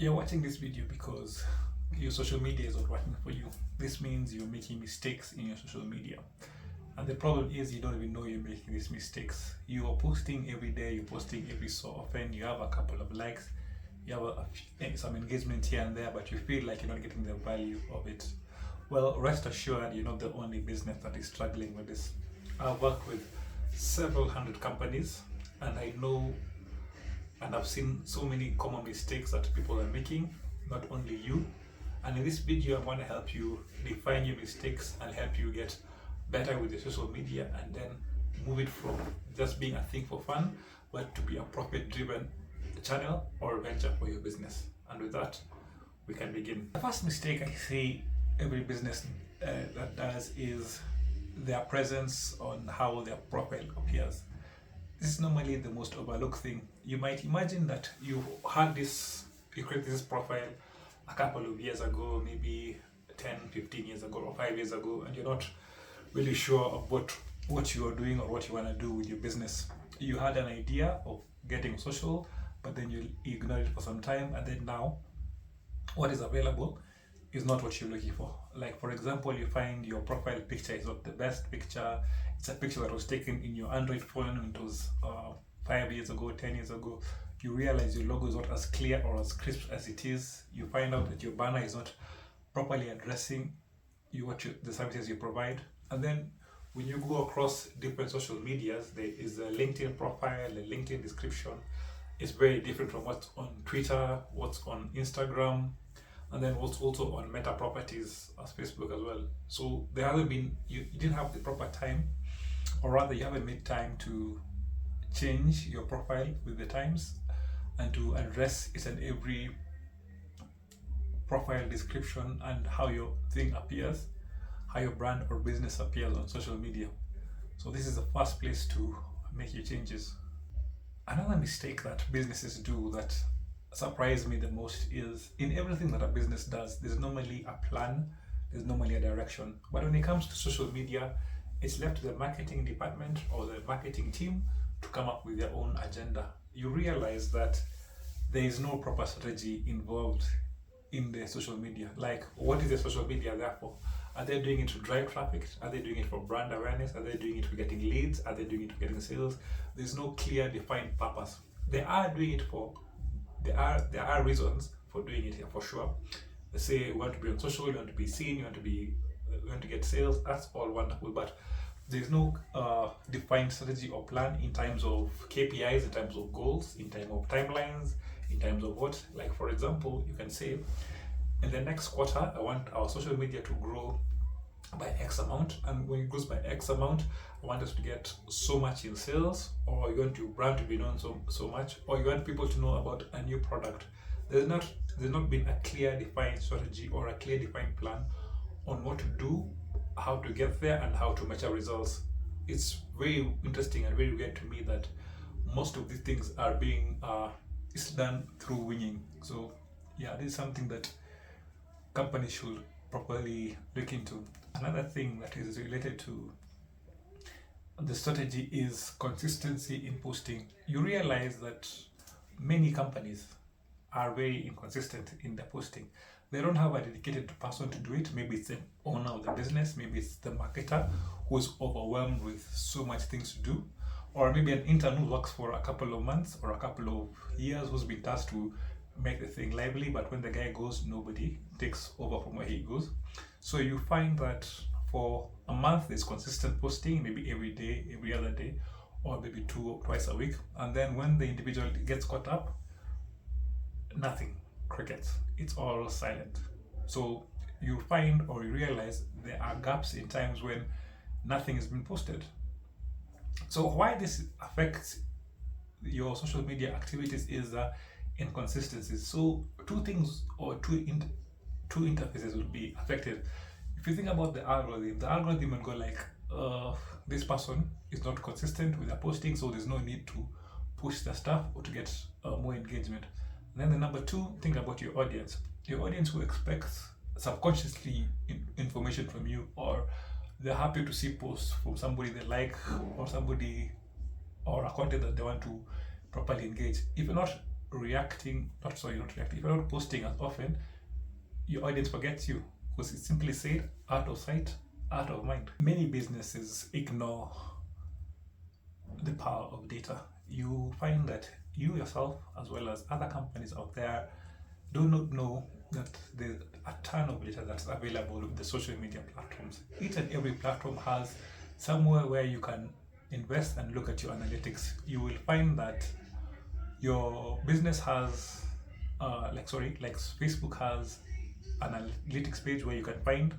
You're watching this video because your social media is not working for you. This means you're making mistakes in your social media. And the problem is you don't even know you're making these mistakes. You are posting every day, you're posting every so often, you have a couple of likes, you have some engagement here and there, but you feel like you're not getting the value of it. Well, rest assured, you're not the only business that is struggling with this. I've worked with several hundred companies, and I know and I've seen so many common mistakes that people are making, not only you. And in this video, I want to help you define your mistakes and help you get better with your social media, and then move it from just being a thing for fun, but to be a profit-driven channel or venture for your business. And with that, we can begin. The first mistake I see every business that does is their presence on how their profile appears. This is normally the most overlooked thing. You might imagine that you created this profile a couple of years ago, maybe 10, 15 years ago, or 5 years ago, and you're not really sure of what you are doing or what you want to do with your business. You had an idea of getting social, but then you ignored it for some time, and then now what is available is not what you're looking for. Like, for example, you find your profile picture is not the best picture. It's a picture that was taken in your Android phone when it was 5 years ago, 10 years ago. You realize your logo is not as clear or as crisp as it is. You find out that your banner is not properly addressing the services you provide. And then when you go across different social medias, there is a LinkedIn profile, a LinkedIn description. It's very different from what's on Twitter, what's on Instagram, and then what's also on Meta properties as Facebook as well. So there hasn't been, you didn't have the proper time, or rather you haven't made time to change your profile with the times and to address each and every profile description and how your thing appears, how your brand or business appears on social media. So this is the first place to make your changes. Another mistake that businesses do that surprised me the most is in everything that a business does, there's normally a plan, there's normally a direction. But when it comes to social media, it's left to the marketing department or the marketing team to come up with their own agenda. You realize that there is no proper strategy involved in the social media. Like, what is the social media there for? Are they doing it to drive traffic? Are they doing it for brand awareness? Are they doing it for getting leads? Are they doing it for getting sales? There's no clear defined purpose. There are reasons for doing it here for sure. They say you want to be on social, you want to be seen, you want to get sales. That's all wonderful, but there's no defined strategy or plan in terms of KPIs, in terms of goals, in terms of timelines, in terms of what. Like, for example, you can say, in the next quarter, I want our social media to grow by X amount, and when it grows by X amount, I want us to get so much in sales, or you want your brand to be known so much, or you want people to know about a new product. There's not been a clear defined strategy or a clear defined plan on what to do, how to get there, and how to measure results. It's very interesting and very weird to me that most of these things are being is done through winging. So yeah, this is something that companies should properly look into. Another thing that is related to the strategy is consistency in posting. You realize that many companies are very inconsistent in their posting. They don't have a dedicated person to do it. Maybe it's the owner of the business, maybe it's the marketer who's overwhelmed with so much things to do, or maybe an intern who works for a couple of months or a couple of years who's been tasked to make the thing lively, but when the guy goes, nobody takes over from where he goes. So you find that for a month there's consistent posting, maybe every day, every other day, or maybe twice a week, and then when the individual gets caught up, nothing, crickets, it's all silent. So you find or you realize there are gaps in times when nothing has been posted. So why this affects your social media activities is inconsistencies. So two things or two interfaces will be affected. If you think about the algorithm will go like, this person is not consistent with their posting, so there's no need to push the stuff or to get more engagement. And then the number two, think about your audience. Your audience who expects subconsciously information from you, or they're happy to see posts from somebody they like, or somebody or a content that they want to properly engage. If you're not if you're not posting as often, your audience forgets you, because it's simply said, out of sight, out of mind. Many businesses ignore the power of data. You find that you yourself, as well as other companies out there, do not know that there's a ton of data that's available with the social media platforms. Each and every platform has somewhere where you can invest and look at your analytics. You will find that your business has, like Facebook has an analytics page where you can find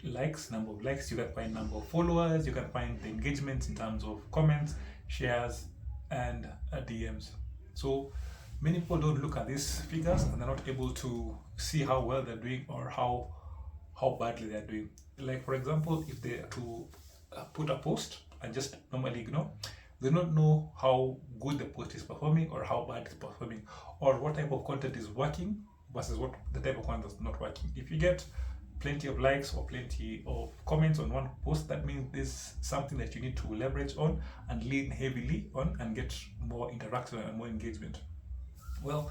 likes, number of likes, you can find number of followers, you can find the engagement in terms of comments, shares, and DMs. So many people don't look at these figures and they're not able to see how well they're doing or how badly they're doing. Like, for example, if they are to put a post and just normally ignore, they don't know how good the post is performing or how bad it's performing, or what type of content is working versus what the type of content that's not working. If you get plenty of likes or plenty of comments on one post, that means there's something that you need to leverage on and lean heavily on and get more interaction and more engagement. Well,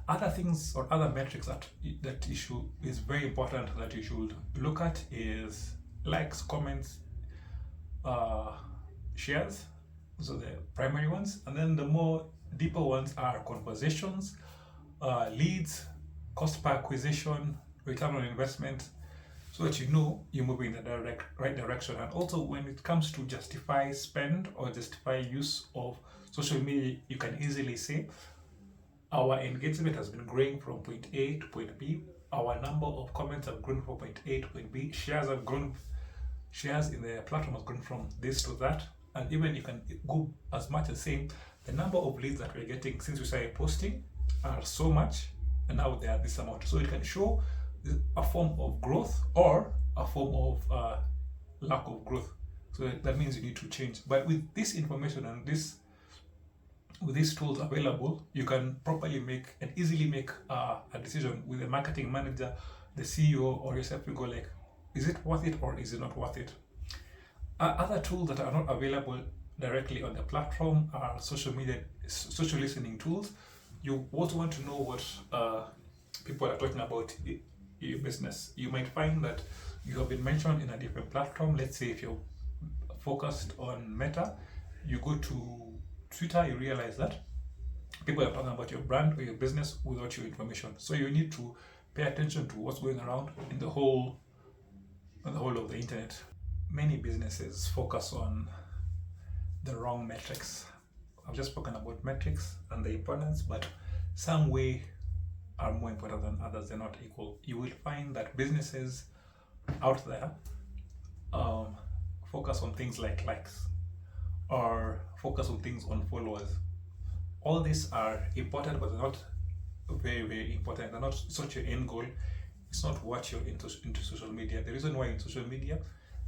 other things or other metrics that issue is very important that you should look at is likes, comments, shares. So the primary ones, and then the more deeper ones are conversations, leads, cost per acquisition, return on investment, so that you know you're moving in the right direction. And also, when it comes to justify spend or justify use of social media, you can easily say our engagement has been growing from point A to point B, our number of comments have grown from point A to point B, shares in the platform has grown from this to that. And even you can go as much as saying the number of leads that we're getting since we started posting are so much, and now they are this amount. So it can show a form of growth or a form of lack of growth. So that means you need to change. But with this information and with these tools available, you can properly easily make a decision with the marketing manager, the CEO, or yourself. You go like, is it worth it or is it not worth it? Other tools that are not available directly on the platform are social listening tools. You also want to know what people are talking about your business. You might find that you have been mentioned in a different platform. Let's say if you're focused on Meta, you go to Twitter, you realize that people are talking about your brand or your business without your information. So you need to pay attention to what's going around in the whole of the internet. Many businesses focus on the wrong metrics. I've just spoken about metrics and the importance, but some way are more important than others. They're not equal. You will find that businesses out there focus on things like likes or focus on things on followers. All these are important, but they're not very, very important. They're not such your end goal. It's not what you're into social media. The reason why in social media,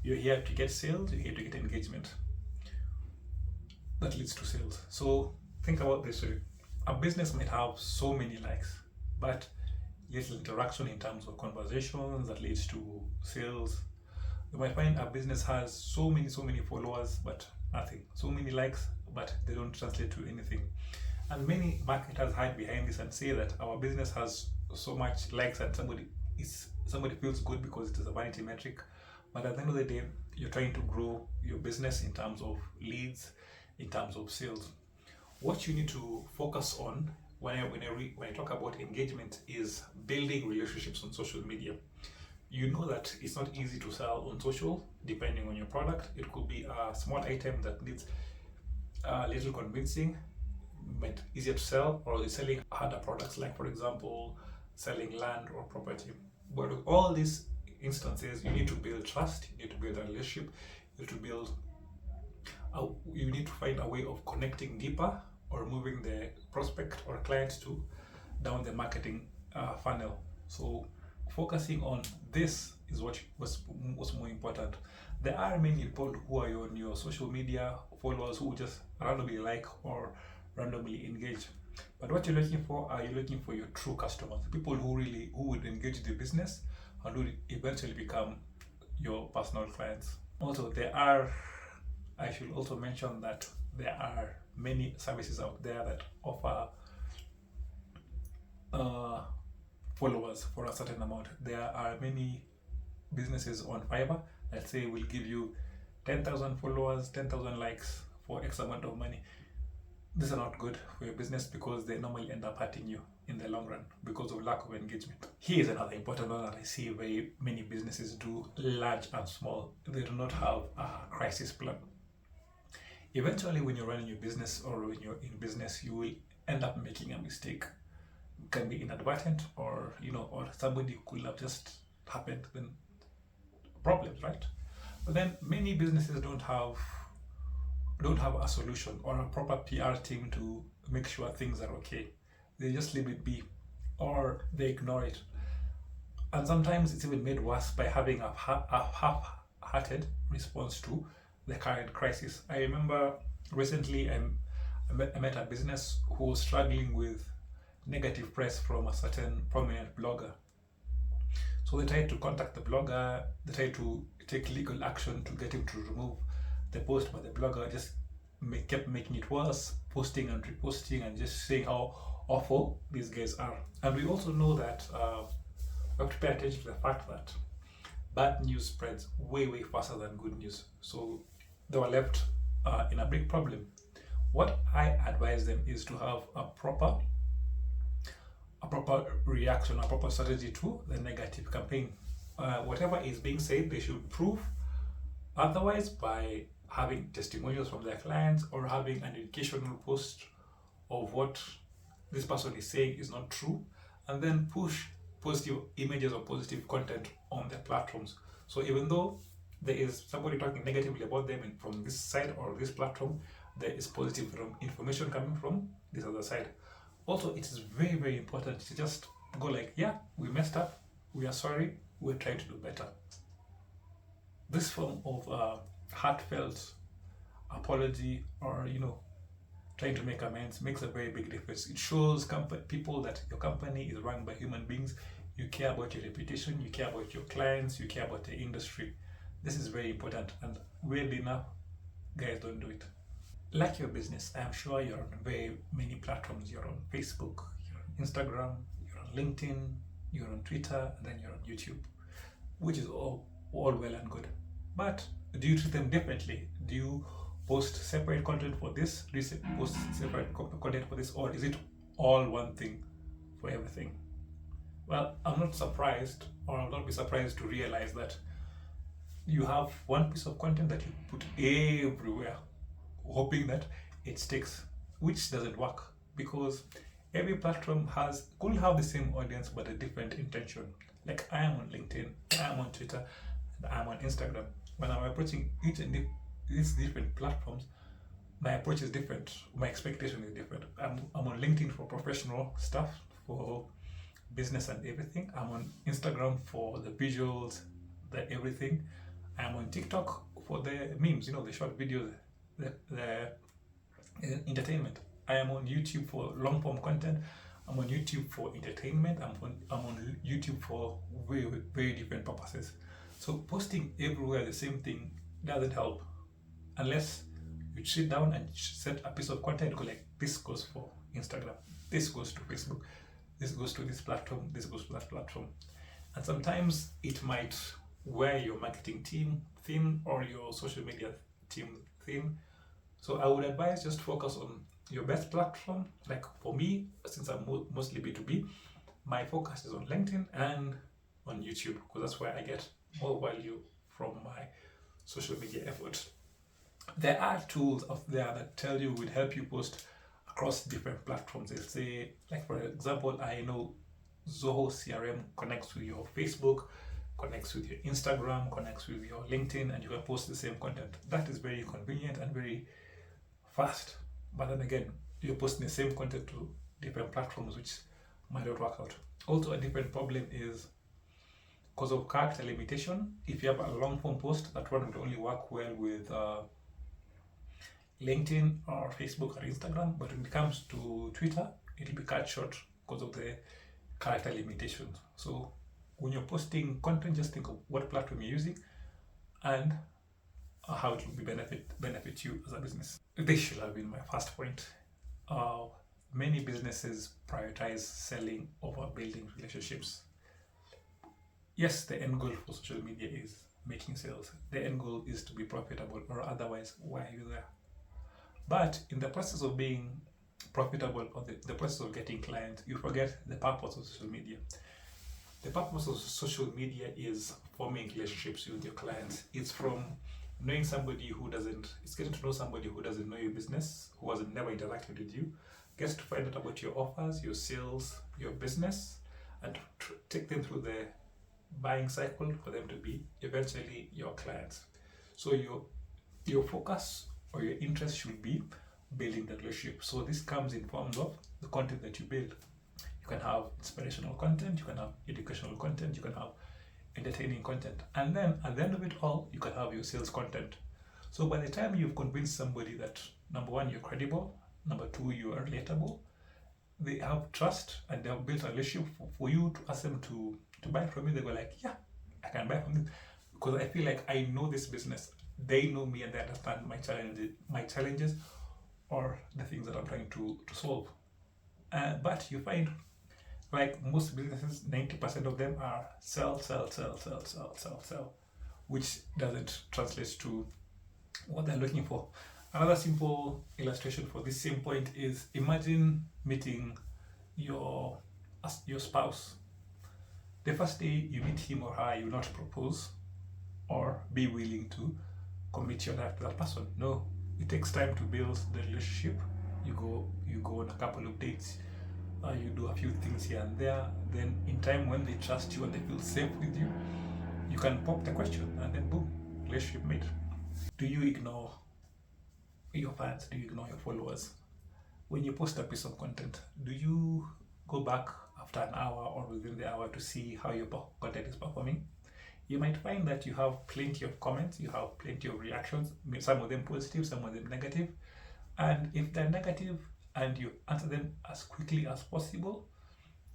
you're here to get sales, you're here to get engagement. That leads to sales. So think about this way. A business might have so many likes, but little interaction in terms of conversations that leads to sales. You might find a business has so many followers, but nothing. So many likes, but they don't translate to anything. And many marketers hide behind this and say that our business has so much likes and somebody feels good because it is a vanity metric. But at the end of the day, you're trying to grow your business in terms of leads, in terms of sales. What you need to focus on when I talk about engagement is building relationships on social media. You know that it's not easy to sell on social, depending on your product. It could be a small item that needs a little convincing, but easier to sell, or you're selling harder products, like for example, selling land or property. But with all these instances, you need to build trust, you need to build a relationship, you need to find a way of connecting deeper or moving the prospect or client down the marketing funnel. So focusing on this is what's more important. There are many people who are on your social media followers who just randomly like or randomly engage. But what you're looking for, are you looking for your true customers, people who would engage the business and who eventually become your personal clients. Also, I should also mention that there are many services out there that offer uh, followers for a certain amount. There are many businesses on Fiverr that say will give you 10,000 followers, 10,000 likes for X amount of money. These are not good for your business because they normally end up hurting you in the long run because of lack of engagement. Here's another important one that I see very many businesses do, large and small. They do not have a crisis plan. Eventually, when you're running your business or when you're in business, you will end up making a mistake. It can be inadvertent, or or somebody could have just happened, then problems, right? But then many businesses don't have a solution or a proper PR team to make sure things are okay. They just leave it be, or they ignore it. And sometimes it's even made worse by having a half-hearted response to the current crisis. I remember recently I met a business who was struggling with negative press from a certain prominent blogger. So they tried to contact the blogger, they tried to take legal action to get him to remove the post, but the blogger just kept making it worse, posting and reposting and just saying how awful these guys are. And we also know that we have to pay attention to the fact that bad news spreads way faster than good news. So they were left in a big problem. What I advise them is to have a proper reaction, a proper strategy to the negative campaign. Whatever is being said, they should prove otherwise by having testimonials from their clients or having an educational post of what this person is saying is not true, and then push positive images or positive content on their platforms. So even though there is somebody talking negatively about them from this side or this platform, there is positive information coming from this other side. Also, it is very important to just go like, yeah, we messed up, we are sorry, we're trying to do better. This form of heartfelt apology or trying to make amends makes a very big difference. It shows people that your company is run by human beings. You care about your reputation, you care about your clients, you care about the industry. This is very important, and weirdly enough, guys don't do it. Like your business, I'm sure you're on very many platforms. You're on Facebook, you're on Instagram, you're on LinkedIn, you're on Twitter, and then you're on YouTube, which is all well and good. But do you treat them differently? Do you post separate content for this? Do you post separate content for this? Or is it all one thing for everything? Well, I'm not surprised, or I'll not be surprised to realize that you have one piece of content that you put everywhere, hoping that it sticks, which doesn't work because every platform could have the same audience but a different intention. Like I am on LinkedIn, I am on Twitter, and I am on Instagram. When I'm approaching each and these different platforms, my approach is different. My expectation is different. I'm on LinkedIn for professional stuff, for business and everything. I'm on Instagram for the visuals, the everything. I'm on TikTok for the memes, the short videos, the entertainment. I am on YouTube for long form content. I'm on YouTube for entertainment. I'm on YouTube for very different purposes. So posting everywhere the same thing doesn't help unless you sit down and set a piece of content, go like, this goes for Instagram, this goes to Facebook, this goes to this platform, this goes to that platform. And sometimes it might wear your marketing team thin or your social media team thin. So I would advise just focus on your best platform. Like for me, since I'm mostly B2B, my focus is on LinkedIn and on YouTube because that's where I get more value from my social media efforts. There are tools out there that tell you would help you post across different platforms. They say, like for example, I know Zoho CRM connects with your Facebook, connects with your Instagram, connects with your LinkedIn, and you can post the same content. That is very convenient and very fast. But then again, you're posting the same content to different platforms, which might not work out. Also, a different problem is because of character limitation. If you have a long form post, that one would only work well with LinkedIn or Facebook or Instagram, but when it comes to Twitter, it'll be cut short because of the character limitations. So when you're posting content, just think of what platform you're using and how it will be benefit you as a business. This should have been my first point. many businesses prioritize selling over building relationships. Yes, the end goal for social media is making sales. The end goal is to be profitable, or otherwise, why are you there? But in the process of being profitable, or the process of getting clients, you forget the purpose of social media. The purpose of social media is forming relationships with your clients. It's from knowing somebody who doesn't, it's getting to know somebody who doesn't know your business, who has never interacted with you, gets to find out about your offers, your sales, your business, and take them through the buying cycle for them to be eventually your clients. So your focus or your interest should be building that relationship. So this comes in forms of the content that you build. You can have inspirational content, you can have educational content, you can have entertaining content, and then at the end of it all, you can have your sales content. So by the time you've convinced somebody that, number one, you're credible, number two, you are relatable, they have trust and they have built a relationship for you to ask them to buy from you, they go like, yeah, I can buy from this because I feel like I know this business. They know me and they understand my challenges or the things that I'm trying to solve. But you find, like most businesses, 90% of them are sell, which doesn't translate to what they're looking for. Another simple illustration for this same point is, imagine meeting your spouse. The first day you meet him or her, you will not propose or be willing to commit your life to that person. No, it takes time to build the relationship. You go on a couple of dates, you do a few things here and there. Then in time, when they trust you and they feel safe with you, you can pop the question, and then boom, relationship made. Do you ignore your fans? Do you ignore your followers? When you post a piece of content, do you go back after an hour or within the hour to see how your content is performing? You might find that you have plenty of comments, you have plenty of reactions, some of them positive, some of them negative. And if they're negative and you answer them as quickly as possible,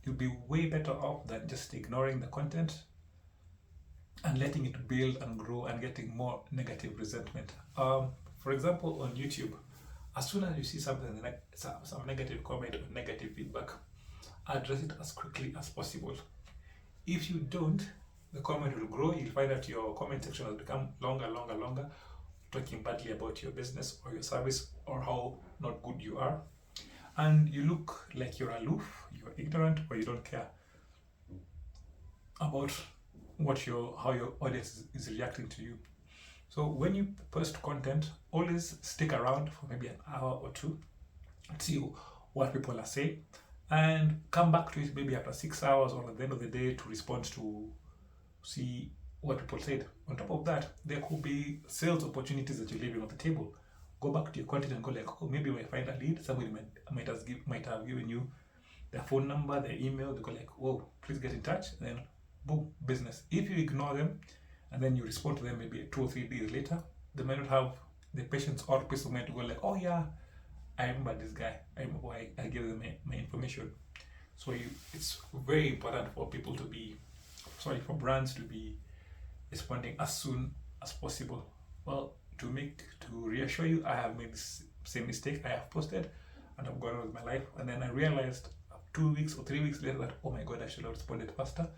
you'll be way better off than just ignoring the content and letting it build and grow and getting more negative resentment. For example, on YouTube, as soon as you see something like some negative comment or negative feedback, address it as quickly as possible. If you don't, the comment will grow. You'll find that your comment section has become longer, talking badly about your business or your service or how not good you are. And you look like you're aloof, you're ignorant, or you don't care about how your audience is reacting to you. So when you post content, always stick around for maybe an hour or two, see what people are saying, and come back to it maybe after 6 hours or at the end of the day to respond to see what people said. On top of that, there could be sales opportunities that you're leaving on the table. Go back to your content and go like, oh, maybe when I find a lead, somebody might have given you their phone number, their email. They go like, oh, please get in touch. And then boom, business. If you ignore them and then you respond to them maybe 2 or 3 days later, they might not have the patience or peace of mind to go like, oh yeah, I remember this guy. I remember I gave them my information. So it's very important for brands to be responding as soon as possible. Well, to reassure you, I have made this same mistake. I have posted and I've gone on with my life, and then I realized 2 weeks or 3 weeks later that, oh my god, I should have responded faster,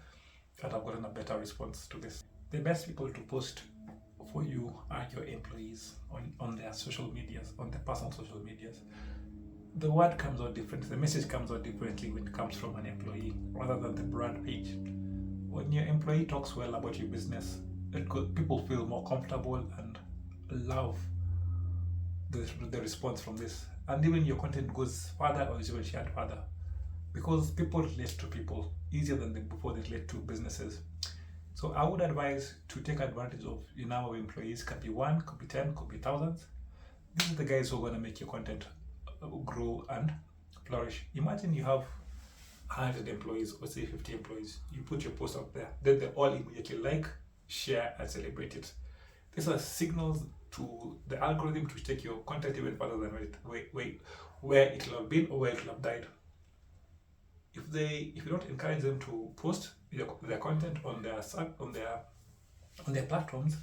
and I've gotten a better response to this. The best people to post for you are your employees on their social medias, on their personal social medias. The word comes out different, the message comes out differently when it comes from an employee rather than the brand page. When your employee talks well about your business, people feel more comfortable and love the response from this. And even your content goes further or is even shared further, because people relate to people easier than before they relate to businesses. So I would advise to take advantage of your number of employees. Could be 1, could be 10, could be thousands. These are the guys who are going to make your content grow and flourish. Imagine you have 100 employees or say 50 employees. You put your post up there, then they all immediately like, share and celebrate it. These are signals to the algorithm to take your content even further than where it will have been or where it will have died. If you don't encourage them to post their content on their platforms,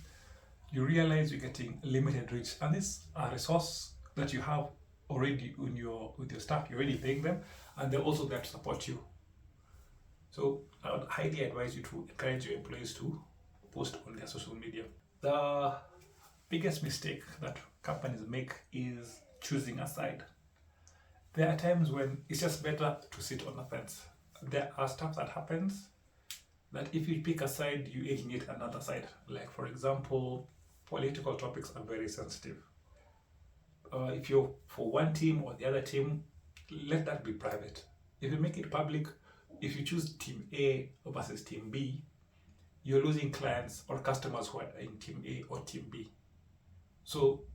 you realize you're getting limited reach, and this is a resource that you have already with your staff, you're already paying them, and they're also there to support you. So I would highly advise you to encourage your employees to post on their social media. The biggest mistake that companies make is choosing a side. There are times when it's just better to sit on the fence. There are stuff that happens that if you pick a side, you alienate another side. Like, for example, political topics are very sensitive. If you're for one team or the other team, let that be private. If you make it public, if you choose team A versus team B, you're losing clients or customers who are in team A or team B. So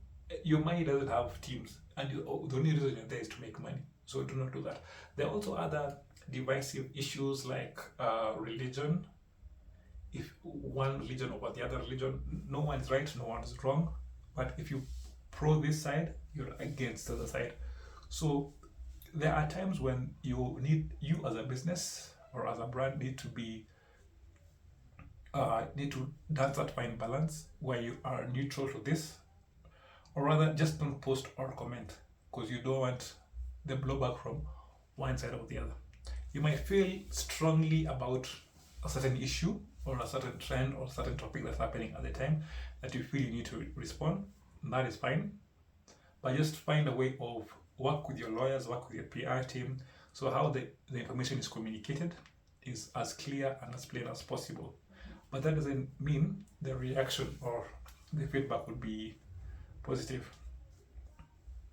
your money doesn't have teams, and the only reason you're there is to make money. So do not do that. There are also other divisive issues like religion. If one religion over the other religion, no one is right, no one is wrong. But if you pro this side, you're against the other side. So there are times when you as a business or as a brand need to dance that fine balance where you are neutral to this, or rather just don't post or comment because you don't want the blowback from one side or the other. You might feel strongly about a certain issue or a certain trend or a certain topic that's happening at the time that you feel you need to respond. And that is fine, but just find a way of work with your lawyers, work with your PR team, so how the information is communicated is as clear and as plain as possible. But that doesn't mean the reaction or the feedback would be positive.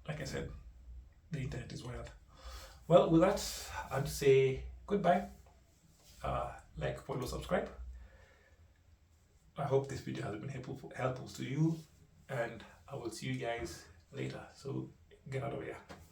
Like I said, the internet is wild. Well, with that, I'd say goodbye. Like, follow, subscribe. I hope this video has been helpful to you, and I will see you guys later. So get out of here.